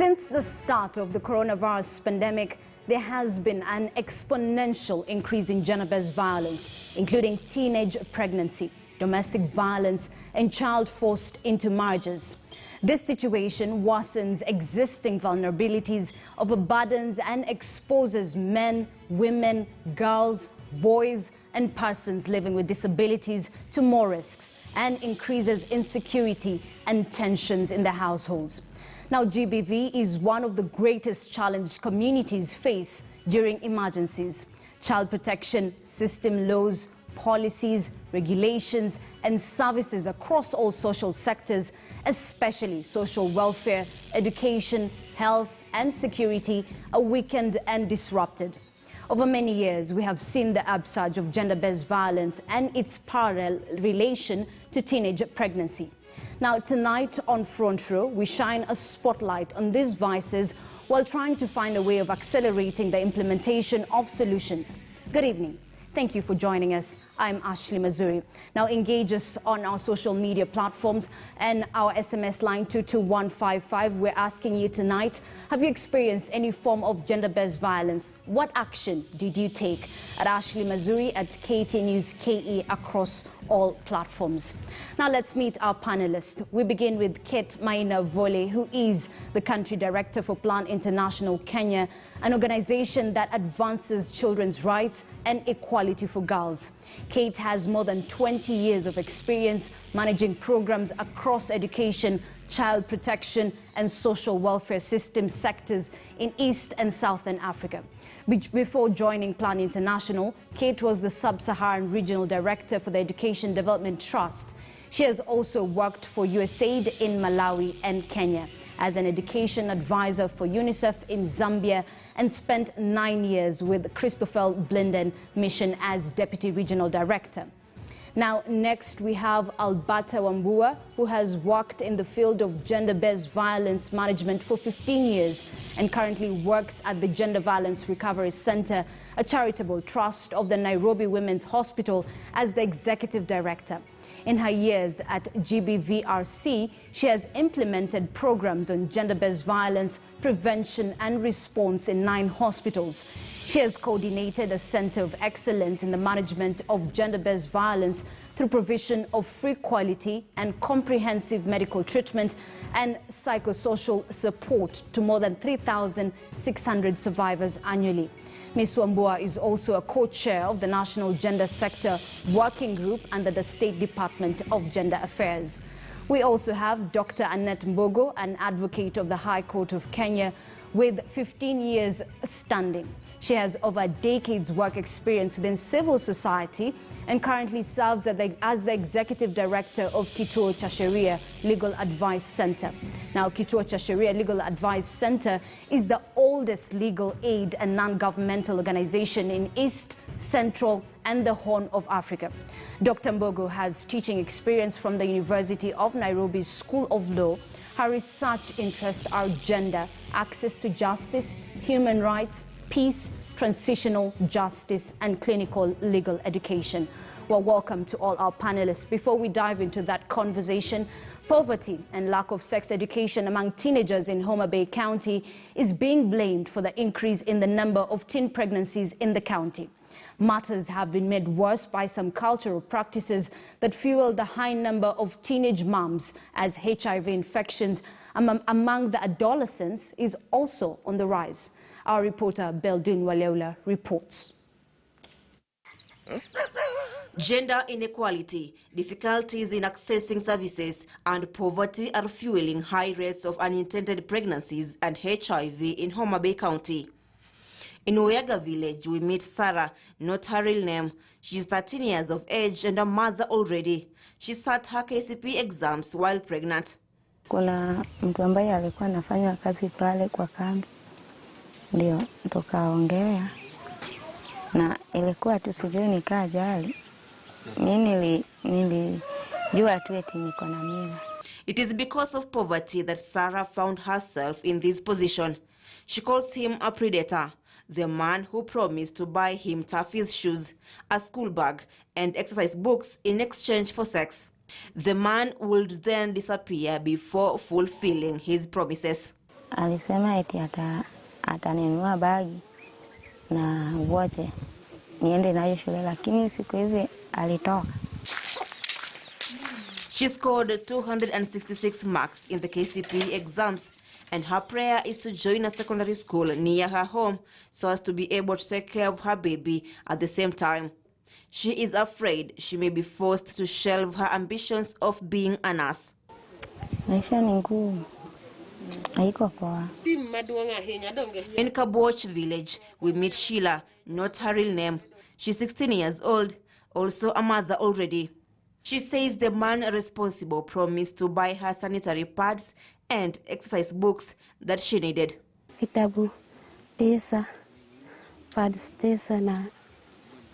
Since the start of the coronavirus pandemic, there has been an exponential increase in gender-based violence, including teenage pregnancy, domestic violence, and child forced into marriages. This situation worsens existing vulnerabilities of burdens and exposes men, women, girls, boys, and persons living with disabilities to more risks and increases insecurity and tensions in their households. Now, GBV is one of the greatest challenges communities face during emergencies. Child protection system laws, policies, regulations, and services across all social sectors, especially social welfare, education, health, and security, are weakened and disrupted. Over many years, we have seen the upsurge of gender-based violence and its parallel relation to teenage pregnancy. Now, tonight on Front Row, we shine a spotlight on these vices while trying to find a way of accelerating the implementation of solutions. Good evening. Thank you for joining us. I'm Ashley Mazuri. Now, engage us on our social media platforms and our SMS line 22155. We're asking you tonight, have you experienced any form of gender-based violence? What action did you take? At Ashley Mazuri, at KT News KE across all platforms. Now, let's meet our panelists. We begin with Kate Maina Vole, who is the Country Director for Plan International Kenya, an organization that advances children's rights and equality for girls. Kate has more than 20 years of experience managing programs across education, child protection, and social welfare system sectors in East and Southern Africa. Before joining Plan International, Kate was the Sub-Saharan Regional Director for the Education Development Trust. She has also worked for USAID in Malawi and Kenya, as an education advisor for UNICEF in Zambia, and spent 9 years with Christopher Blinden Mission as Deputy Regional Director. Now, next we have Alberta Wambua, who has worked in the field of gender-based violence management for 15 years and currently works at the Gender Violence Recovery Center, a charitable trust of the Nairobi Women's Hospital, as the Executive Director. In her years at GBVRC, she has implemented programs on gender-based violence, prevention and response in 9 hospitals. She has coordinated a center of excellence in the management of gender-based violence through provision of free quality and comprehensive medical treatment and psychosocial support to more than 3,600 survivors annually. Ms. Wambua is also a co-chair of the National Gender Sector Working Group under the State Department of Gender Affairs. We also have Dr. Annette Mbogo, an advocate of the High Court of Kenya with 15 years standing. She has over a decade's work experience within civil society and currently serves as the Executive Director of Kituo cha Sheria Legal Advice Center. Now, Kituo cha Sheria Legal Advice Center is the oldest legal aid and non-governmental organization in East, Central, and the Horn of Africa. Dr. Mbogo has teaching experience from the University of Nairobi's School of Law. Her research interests are gender, access to justice, human rights, peace, transitional justice, and clinical legal education. Well, welcome to all our panelists. Before we dive into that conversation, poverty and lack of sex education among teenagers in Homa Bay County is being blamed for the increase in the number of teen pregnancies in the county. Matters have been made worse by some cultural practices that fuel the high number of teenage moms, as HIV infections among the adolescents is also on the rise. Our reporter Beldin Waleula reports. Gender inequality, difficulties in accessing services, and poverty are fueling high rates of unintended pregnancies and HIV in Homa Bay County. In Oyega village, we meet Sarah, not her real name. She's 13 years of age and a mother already. She sat her KCP exams while pregnant. Kuna mtu ambaye alikuwa anafanya kazi pale kwa kambi. Ndio tukaongea na ilikuwa tu sijui nikaa jali. Mimi nilijua tu eti niko na mimba. It is because of poverty that Sarah found herself in this position. She calls him a predator, the man who promised to buy him Taffy's shoes, a school bag, and exercise books in exchange for sex. The man would then disappear before fulfilling his promises. alisema eti atanunua bagi na voche niende nayo shule, lakini siku hizi alitoka. She scored 266 marks in the KCPE exams, and her prayer is to join a secondary school near her home so as to be able to take care of her baby at the same time. She is afraid she may be forced to shelve her ambitions of being a nurse. Maisha ni ngumu. Haiko poa. In Kaboch village, we meet Sheila, not her real name. She's 16 years old, also a mother already. She says the man responsible promised to buy her sanitary pads and exercise books that she needed. Vitabu tisa, pads tisa na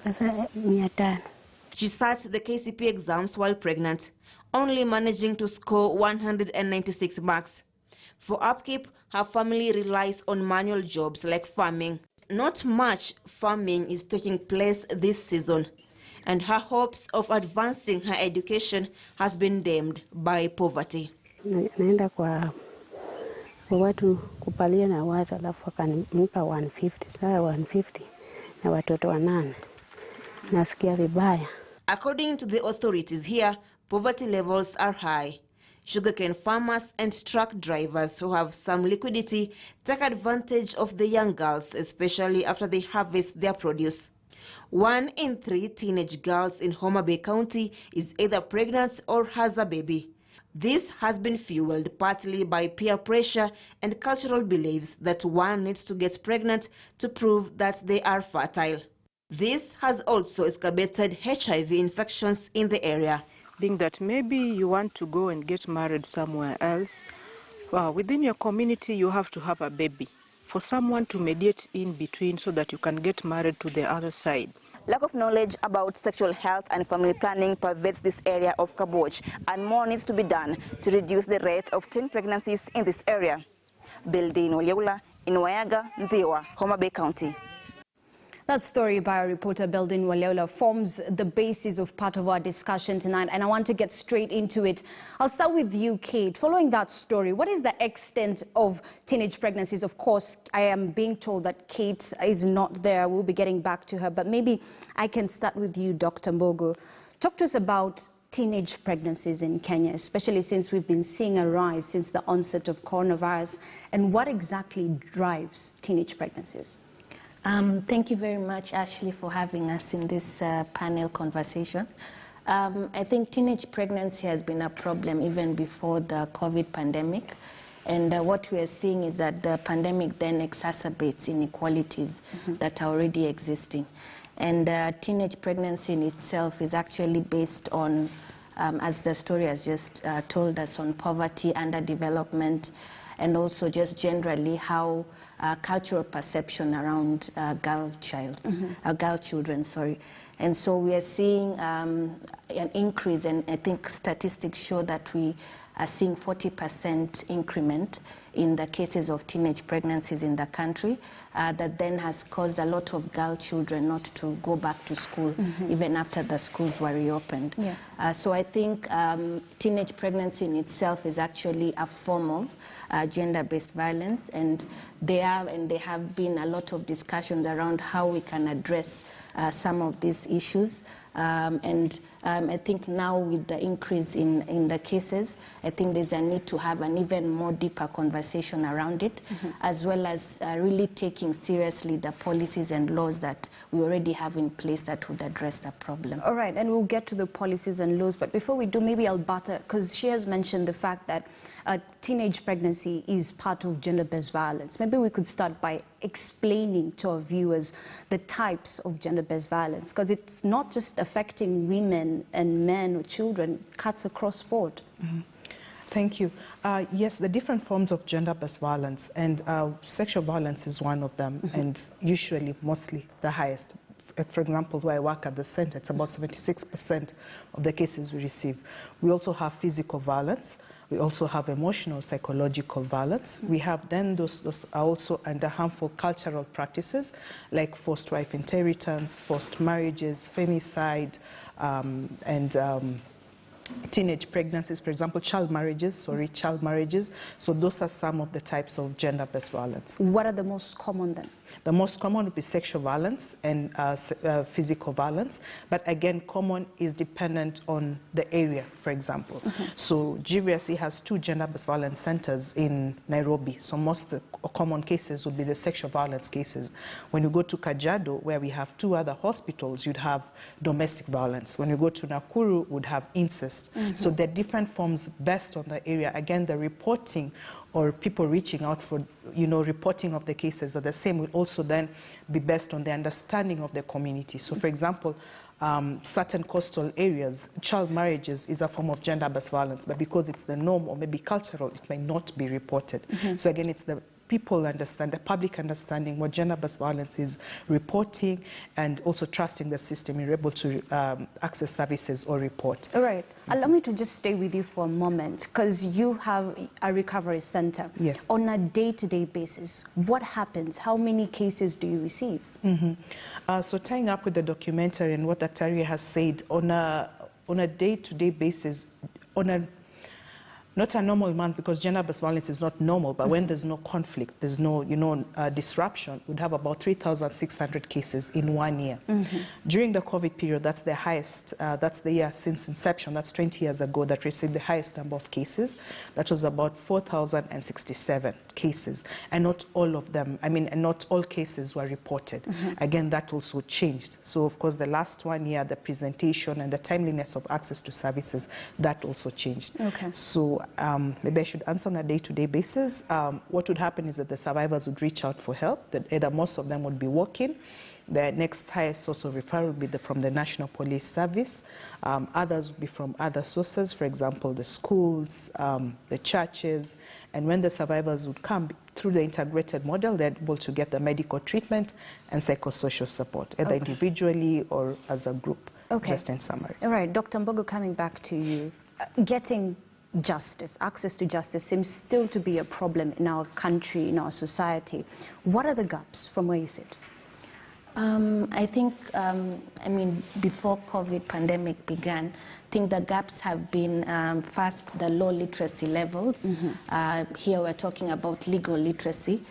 pesa 500. She sat the KCP exams while pregnant, only managing to score 196 marks. For upkeep, her family relies on manual jobs like farming. Not much farming is taking place this season, and her hopes of advancing her education has been dimmed by poverty. Naenda kwa watu kupalia na watu, alafu akanipa 150, saa 150 na watoto 8. Nasikia vibaya. According to the authorities here, poverty levels are high. Sugarcane farmers and truck drivers who have some liquidity take advantage of the young girls, especially after they harvest their produce. 1 in 3 teenage girls in Homa Bay County is either pregnant or has a baby. This has been fueled partly by peer pressure and cultural beliefs that one needs to get pregnant to prove that they are fertile. This has also exacerbated HIV infections in the area. Being that maybe you want to go and get married somewhere else, within your community you have to have a baby for someone to mediate in between so that you can get married to the other side. Lack of knowledge about sexual health and family planning pervades this area of Kaboch, and more needs to be done to reduce the rate of teen pregnancies in this area. Bildin Walyaula in Wayaga, Ndhiwa, Homa Bay County. That story by our reporter Bildin Walyaula forms the basis of part of our discussion tonight, and I want to get straight into it. I'll start with you, Kate. Following that story, what is the extent of teenage pregnancies? Of course, I am being told that Kate is not there. We'll be getting back to her, but maybe I can start with you, Dr. Mbogo. Talk to us about teenage pregnancies in Kenya, especially since we've been seeing a rise since the onset of coronavirus, and what exactly drives teenage pregnancies? Thank you very much, Ashley, for having us in this panel conversation. I think teenage pregnancy has been a problem even before the COVID pandemic. And what we are seeing is that the pandemic then exacerbates inequalities that are already existing. And teenage pregnancy in itself is actually based on, as the story has just told us, on poverty, underdevelopment, and also just generally how cultural perception around girl children, sorry. And so we are seeing an increase, and I think statistics show that we are seeing 40% increment in the cases of teenage pregnancies in the country, that then has caused a lot of girl children not to go back to school, even after the schools were reopened. Yeah. So I think teenage pregnancy in itself is actually a form of gender-based violence, and there have been a lot of discussions around how we can address some of these issues. I think now with the increase in the cases, I think there's a need to have an even more deeper conversation around it, as well as really taking seriously the policies and laws that we already have in place that would address the problem. All right, and we'll get to the policies and laws, but before we do, maybe Alberta, because she has mentioned the fact that teenage pregnancy is part of gender-based violence. Maybe we could start by explaining to our viewers the types of gender-based violence, because it's not just affecting women and men or children, it cuts across board. Thank you. Yes, the different forms of gender-based violence, and sexual violence is one of them, and usually mostly the highest. For example, where I work at the center, it's about 76% of the cases we receive. We also have physical violence. We also have emotional, psychological violence. We have then those are also under harmful cultural practices like forced wife inheritance, forced marriages, femicide, and teenage pregnancies, for example, child marriages. So those are some of the types of gender-based violence. What are the most common then? The most common would be sexual violence and physical violence. But again, common is dependent on the area, for example. So GVSE has 2 gender-based violence centers in Nairobi. So most common cases would be the sexual violence cases. When you go to Kajiado, where we have 2 other hospitals, you'd have domestic violence. When you go to Nakuru, would have incest. So there are different forms based on the area. Again, the reporting or people reaching out for, reporting of the cases are the same, will also then be based on the understanding of the community. So, for example, certain coastal areas, child marriages is a form of gender-based violence, but because it's the norm or maybe cultural, it may not be reported. So again, it's the people understand, the public understanding what gender-based violence is, reporting, and also trusting the system you're able to access services or report. All right. Allow me to just stay with you for a moment, because you have a recovery center. Yes. On a day-to-day basis, what happens? How many cases do you receive? So tying up with the documentary and what Daktari has said, on a day-to-day basis, not a normal month, because gender-based violence is not normal, but when there's no conflict, there's no, disruption, we'd have about 3,600 cases in 1 year. During the COVID period, that's the highest, that's the year since inception, that's 20 years ago, that received the highest number of cases. That was about 4,067 cases. And not all of them, and not all cases were reported. Again, that also changed. So, of course, the last 1 year, the presentation and the timeliness of access to services, that also changed. Okay. So maybe I should answer on a day-to-day basis. What would happen is that the survivors would reach out for help. That either most of them would be walking. The next highest source of referral would be from the National Police Service. Others would be from other sources, for example, the schools, the churches. And when the survivors would come through the integrated model, they're able to get the medical treatment and psychosocial support, either individually or as a group, just in summary. All right, Dr. Mbogo, coming back to you. Getting justice, access to justice seems still to be a problem in our country, in our society. What are the gaps from where you sit? I think, before COVID pandemic began, I think the gaps have been first the low literacy levels. Here we're talking about legal literacy.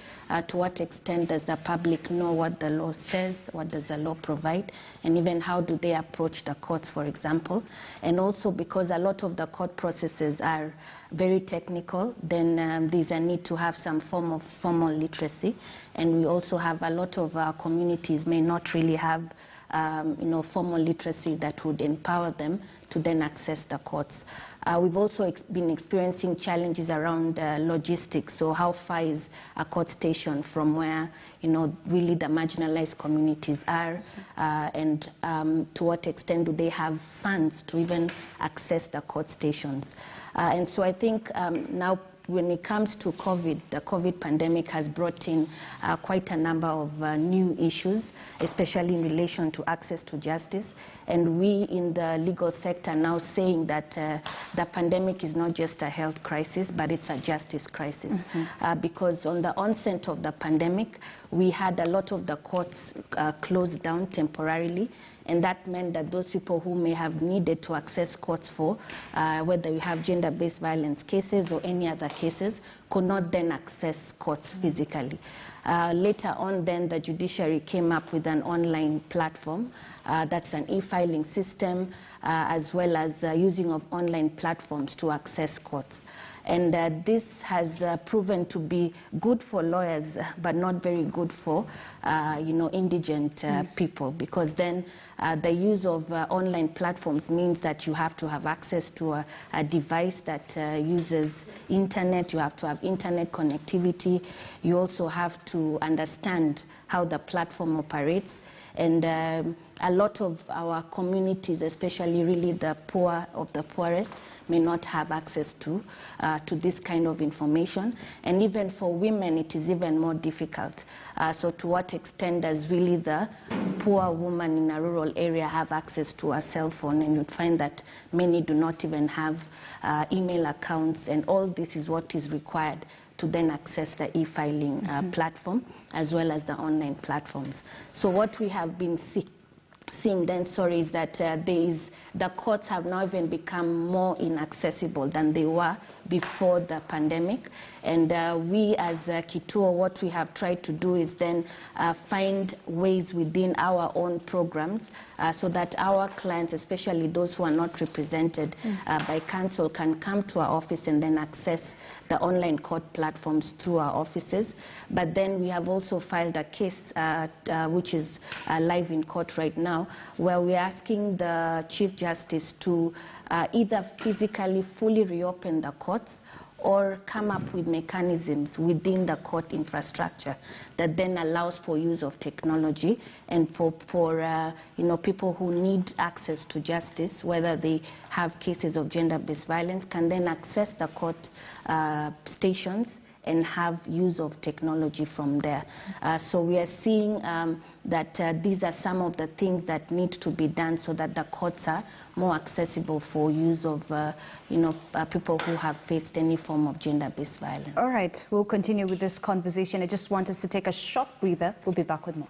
To what extent does the public know what the law says, what does the law provide, and even how do they approach the courts, for example. And also because a lot of the court processes are very technical, then there's a need to have some form of formal literacy. And we also have a lot of our communities may not really have formal literacy that would empower them to then access the courts. We've also been experiencing challenges around logistics. So how far is a court station from where, really the marginalized communities are, and to what extent do they have funds to even access the court stations? And so I think now, when it comes to COVID, the COVID pandemic has brought in quite a number of new issues, especially in relation to access to justice. And we in the legal sector now saying that the pandemic is not just a health crisis, but it's a justice crisis. Because on the onset of the pandemic, we had a lot of the courts closed down temporarily. And that meant that those people who may have needed to access courts for, whether you have gender-based violence cases or any other cases, could not then access courts physically. Later on, then, the judiciary came up with an online platform. That's an e-filing system, as well as using of online platforms to access courts. And this has proven to be good for lawyers, but not very good for, indigent people, because then the use of online platforms means that you have to have access to a device that uses internet. You have to have internet connectivity. You also have to understand how the platform operates. And a lot of our communities, especially really the poor of the poorest, may not have access to this kind of information. And even for women, it is even more difficult. So to what extent does really the poor woman in a rural area have access to a cell phone? And you'd find that many do not even have email accounts, and all this is what is required to then access the e-filing platform, as well as the online platforms. So what we have been seeing then, sorry, is that the courts have now even become more inaccessible than they were before the pandemic. And we as Kituo, what we have tried to do is then find ways within our own programs so that our clients, especially those who are not represented by counsel, can come to our office and then access the online court platforms through our offices. But then we have also filed a case which is live in court right now, where we're asking the Chief Justice to either physically fully reopen the courts or come up with mechanisms within the court infrastructure that then allows for use of technology and for people who need access to justice, whether they have cases of gender-based violence, can then access the court stations and have use of technology from there. So we are seeing that these are some of the things that need to be done so that the courts are more accessible for use of people who have faced any form of gender-based violence. All right, we'll continue with this conversation. I just want us to take a short breather. We'll be back with more.